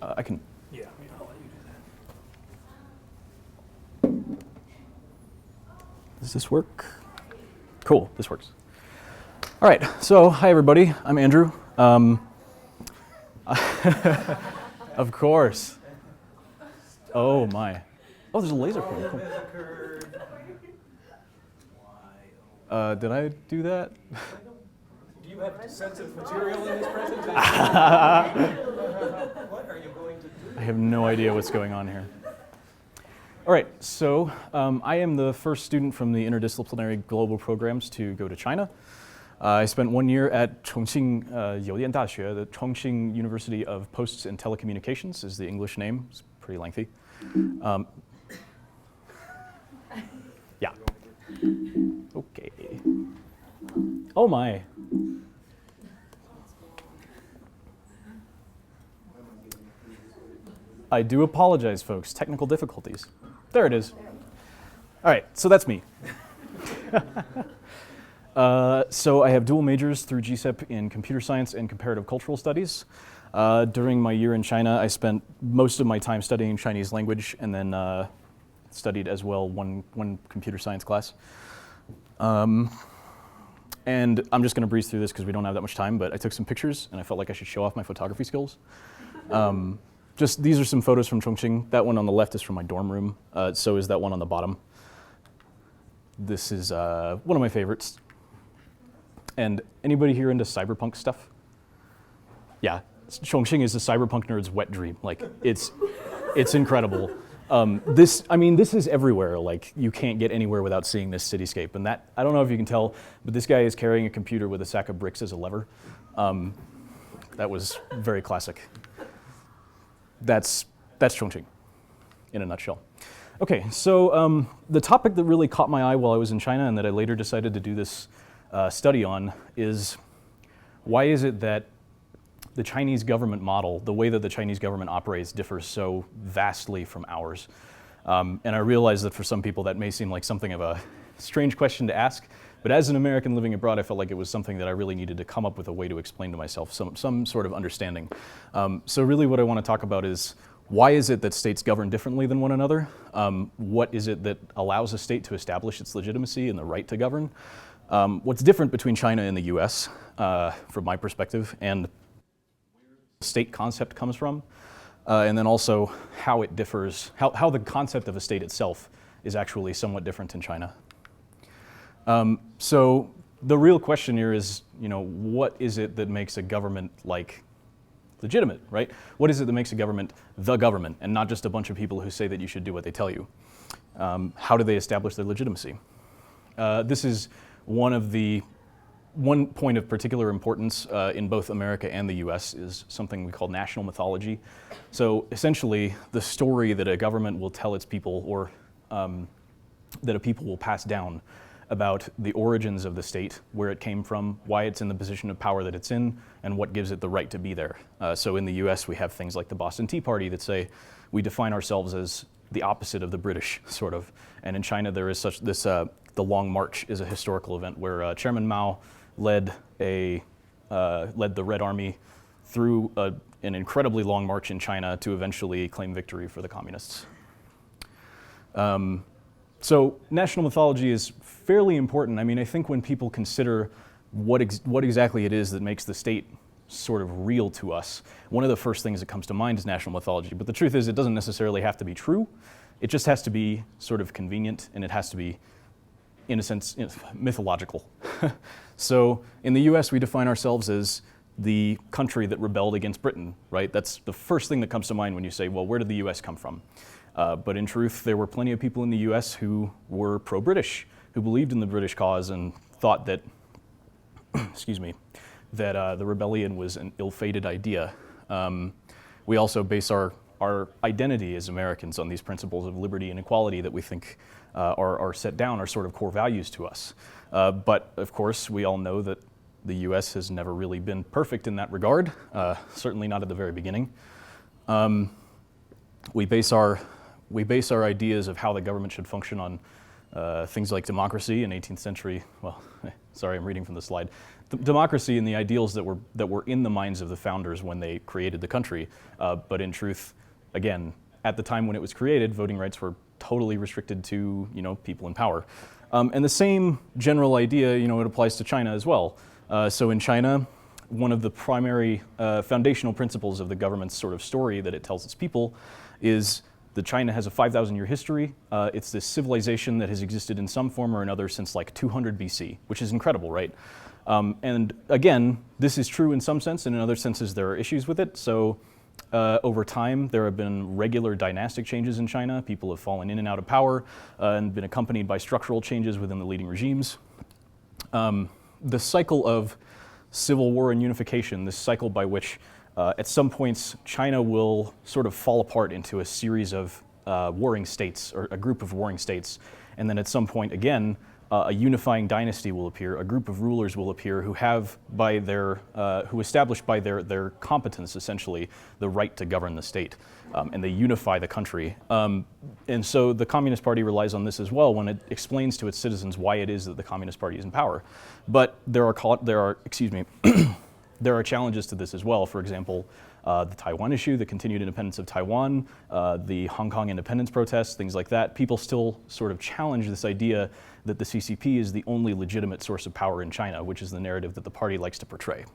I can. Yeah, I'll let you do that. Does this work? Cool, this works. All right, so hi everybody, I'm Andrew. Of course. Oh my. Oh, there's a laser pointer. Cool. Did I do that? Do you have sensitive material in this presentation? What are you going to do? I have no idea what's going on here. All right, so I am the first student from the interdisciplinary global programs to go to China. I spent 1 year at Chongqing Youdian Daxue, the Chongqing University of Posts and Telecommunications is the English name. It's pretty lengthy. Yeah. Okay. Oh my. I do apologize, folks. Technical difficulties. There it is. All right, so that's me. So I have dual majors through GCEP in computer science and comparative cultural studies. During my year in China, I spent most of my time studying Chinese language and then studied as well one computer science class. And I'm just going to breeze through this because we don't have that much time, but I took some pictures and I felt like I should show off my photography skills. Just these are some photos from Chongqing. That one on the left is from my dorm room. So is that one on the bottom. This is one of my favorites. And anybody here into cyberpunk stuff? Yeah, Chongqing is the cyberpunk nerd's wet dream. Like it's incredible. This is everywhere. Like you can't get anywhere without seeing this cityscape. And that, I don't know if you can tell, but this guy is carrying a computer with a sack of bricks as a lever. That was very classic. That's Chongqing in a nutshell. Okay, so the topic that really caught my eye while I was in China and that I later decided to do this study on is why is it that the Chinese government model, the way that the Chinese government operates differs so vastly from ours. And I realize that for some people that may seem like something of a strange question to ask, but as an American living abroad, I felt like it was something that I really needed to come up with a way to explain to myself, some sort of understanding. So really what I want to talk about is why is it that states govern differently than one another? What is it that allows a state to establish its legitimacy and the right to govern? What's different between China and the US, from my perspective, and where the state concept comes from, and then also how it differs, how the concept of a state itself is actually somewhat different in China. So the real question here is, what is it that makes a government legitimate, right? What is it that makes a government the government and not just a bunch of people who say that you should do what they tell you? How do they establish their legitimacy? This is one point of particular importance in both America and the US is something we call national mythology. So essentially the story that a government will tell its people or that a people will pass down about the origins of the state, where it came from, why it's in the position of power that it's in, and what gives it the right to be there. So in the US, we have things like the Boston Tea Party that say we define ourselves as the opposite of the British, sort of. And in China, there is the Long March is a historical event where Chairman Mao led the Red Army through an incredibly long march in China to eventually claim victory for the communists. So national mythology is fairly important. I mean, I think when people consider what exactly it is that makes the state sort of real to us, one of the first things that comes to mind is national mythology. But the truth is, it doesn't necessarily have to be true. It just has to be sort of convenient, and it has to be, in a sense, mythological. So in the US, we define ourselves as the country that rebelled against Britain, right? That's the first thing that comes to mind when you say, well, where did the US come from? But in truth, there were plenty of people in the US who were pro-British, who believed in the British cause and thought that, excuse me, that the rebellion was an ill-fated idea. We also base our identity as Americans on these principles of liberty and equality that we think are set down, are sort of core values to us. But of course, we all know that the US has never really been perfect in that regard, certainly not at the very beginning. We base our ideas of how the government should function on things like democracy in 18th century, well, sorry, I'm reading from the slide. democracy and the ideals that were in the minds of the founders when they created the country. But in truth, again, at the time when it was created, voting rights were totally restricted to people in power. And the same general idea, it applies to China as well. So in China, one of the primary foundational principles of the government's sort of story that it tells its people is that China has a 5,000-year history. It's this civilization that has existed in some form or another since like 200 BC, which is incredible, right? And again, this is true in some sense, and in other senses there are issues with it. So over time, there have been regular dynastic changes in China. People have fallen in and out of power and been accompanied by structural changes within the leading regimes. The cycle of civil war and unification, this cycle by which at some points China will sort of fall apart into a series of warring states, or a group of warring states, and then at some point again, a unifying dynasty will appear, a group of rulers will appear who have who establish by their competence essentially the right to govern the state, and they unify the country. And so the Communist Party relies on this as well when it explains to its citizens why it is that the Communist Party is in power. But there are there are challenges to this as well. For example, the Taiwan issue, the continued independence of Taiwan, the Hong Kong independence protests, things like that. People still sort of challenge this idea that the CCP is the only legitimate source of power in China, which is the narrative that the party likes to portray.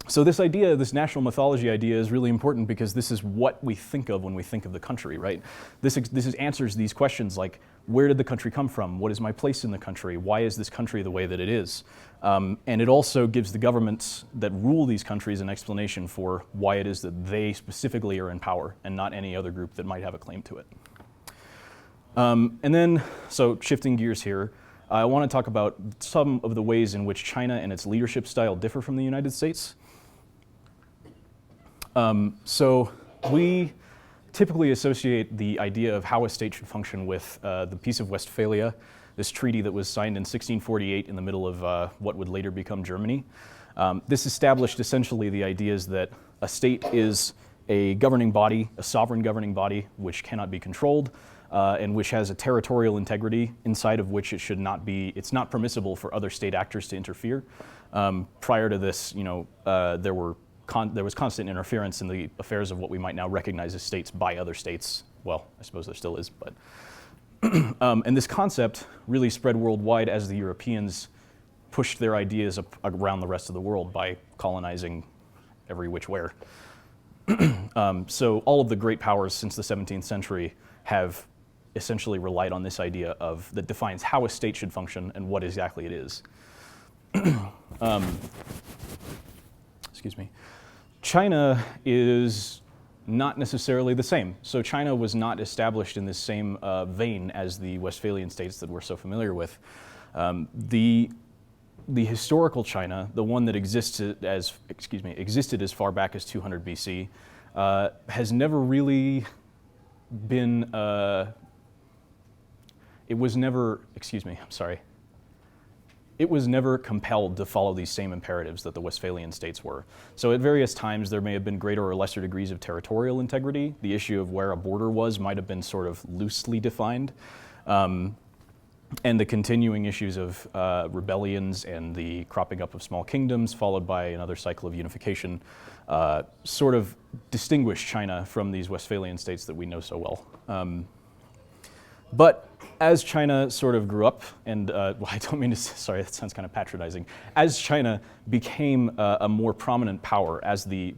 So this idea, this national mythology idea, is really important because this is what we think of when we think of the country, right? This answers these questions like, where did the country come from? What is my place in the country? Why is this country the way that it is? And it also gives the governments that rule these countries an explanation for why it is that they specifically are in power and not any other group that might have a claim to it. And then, so shifting gears here, I want to talk about some of the ways in which China and its leadership style differ from the United States. So we typically associate the idea of how a state should function with the Peace of Westphalia, this treaty that was signed in 1648 in the middle of what would later become Germany. This established essentially the ideas that a state is a governing body, a sovereign governing body, which cannot be controlled, and which has a territorial integrity inside of which it's not permissible for other state actors to interfere. Prior to this, there was constant interference in the affairs of what we might now recognize as states by other states. Well, I suppose there still is, but. And this concept really spread worldwide as the Europeans pushed their ideas around the rest of the world by colonizing every which where. So all of the great powers since the 17th century have essentially relied on this idea that defines how a state should function and what exactly it is. Excuse me. China is not necessarily the same. So China was not established in this same vein as the Westphalian states that we're so familiar with. The historical China, the one that existed as far back as 200 BC, has never really been. It was never compelled to follow these same imperatives that the Westphalian states were. So at various times there may have been greater or lesser degrees of territorial integrity. The issue of where a border was might have been sort of loosely defined. And the continuing issues of rebellions and the cropping up of small kingdoms followed by another cycle of unification sort of distinguish China from these Westphalian states that we know so well. But as China sort of grew up, and I don't mean to, sorry, that sounds kind of patronizing. As China became a more prominent power,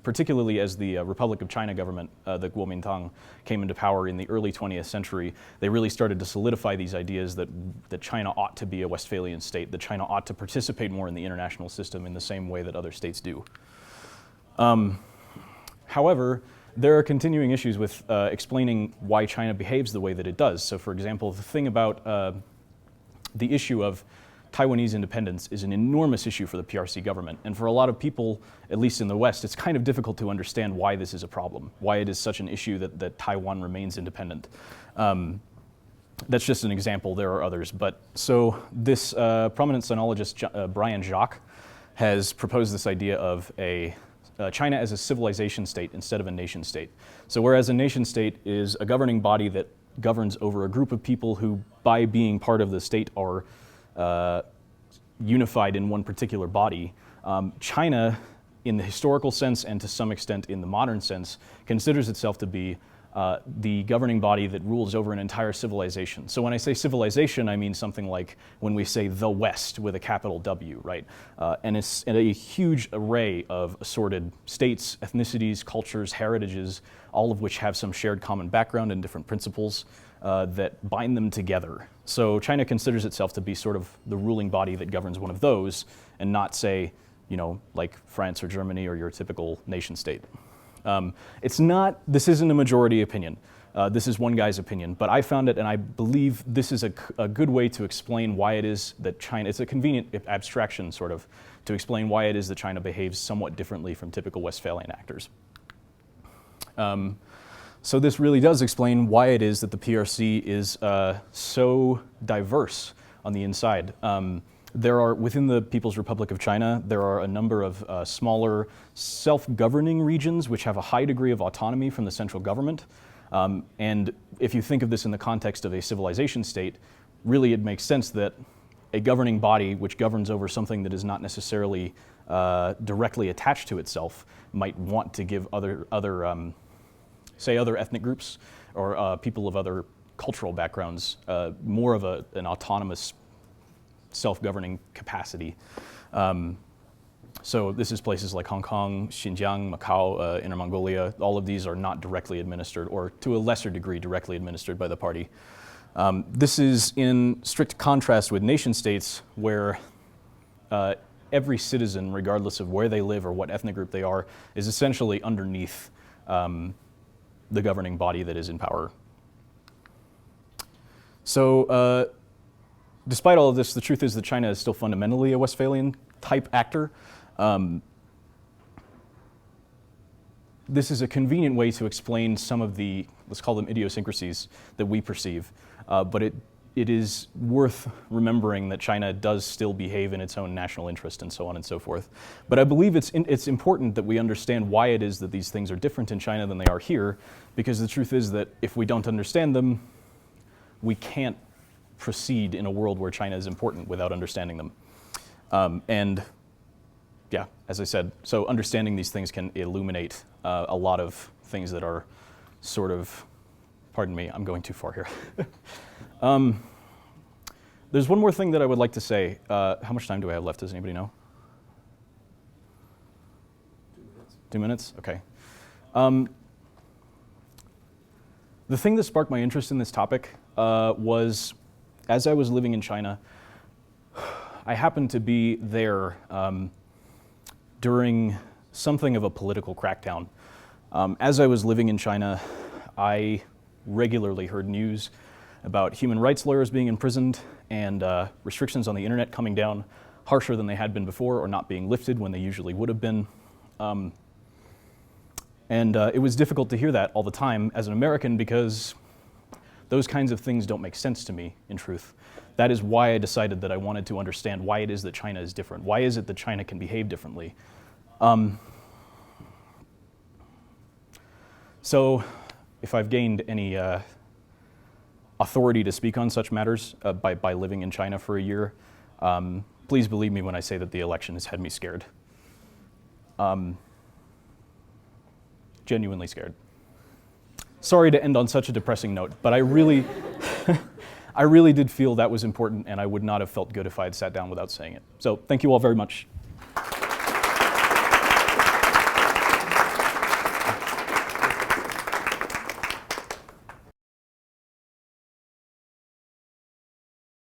particularly as the Republic of China government, the Kuomintang, came into power in the early 20th century, they really started to solidify these ideas that China ought to be a Westphalian state, that China ought to participate more in the international system in the same way that other states do. However, there are continuing issues with explaining why China behaves the way that it does. So for example, the thing about the issue of Taiwanese independence is an enormous issue for the PRC government. And for a lot of people, at least in the West, it's kind of difficult to understand why this is a problem, why it is such an issue that Taiwan remains independent. That's just an example, there are others. But so this prominent sinologist, Brian Jacques, has proposed this idea of China as a civilization state instead of a nation state. So whereas a nation state is a governing body that governs over a group of people who, by being part of the state, are unified in one particular body. China, in the historical sense and to some extent in the modern sense, considers itself to be the governing body that rules over an entire civilization. So when I say civilization, I mean something like when we say the West with a capital W, right? And it's a huge array of assorted states, ethnicities, cultures, heritages, all of which have some shared common background and different principles that bind them together. So China considers itself to be sort of the ruling body that governs one of those, and not, say, like France or Germany or your typical nation state. This isn't a majority opinion. This is one guy's opinion, but I found it, and I believe this is a good way to explain why it is that China, it's a convenient abstraction sort of, to explain why it is that China behaves somewhat differently from typical Westphalian actors. So this really does explain why it is that the PRC is so diverse on the inside. There are, within the People's Republic of China, there are a number of smaller self-governing regions which have a high degree of autonomy from the central government. And if you think of this in the context of a civilization state, really it makes sense that a governing body which governs over something that is not necessarily directly attached to itself might want to give other ethnic groups or people of other cultural backgrounds more of an autonomous self-governing capacity. So this is places like Hong Kong, Xinjiang, Macau, Inner Mongolia. All of these are not directly administered, or to a lesser degree directly administered by the party. This is in strict contrast with nation states where every citizen, regardless of where they live or what ethnic group they are, is essentially underneath the governing body that is in power. So despite all of this, the truth is that China is still fundamentally a Westphalian type actor. This is a convenient way to explain some of the, let's call them idiosyncrasies, that we perceive. But it is worth remembering that China does still behave in its own national interest and so on and so forth. But I believe it's important that we understand why it is that these things are different in China than they are here, because the truth is that if we don't understand them, we can't proceed in a world where China is important without understanding them. And yeah, as I said, so understanding these things can illuminate a lot of things that are sort of, pardon me, I'm going too far here. There's one more thing that I would like to say. How much time do I have left? Does anybody know? 2 minutes? Okay. The thing that sparked my interest in this topic was, as I was living in China, I happened to be there during something of a political crackdown. As I was living in China, I regularly heard news about human rights lawyers being imprisoned and restrictions on the internet coming down harsher than they had been before, or not being lifted when they usually would have been. And it was difficult to hear that all the time as an American, because those kinds of things don't make sense to me, in truth. That is why I decided that I wanted to understand why it is that China is different. Why is it that China can behave differently? So if I've gained any authority to speak on such matters by living in China for a year, please believe me when I say that the election has had me scared. Genuinely scared. Sorry to end on such a depressing note, but I really, I really did feel that was important, and I would not have felt good if I had sat down without saying it. So thank you all very much.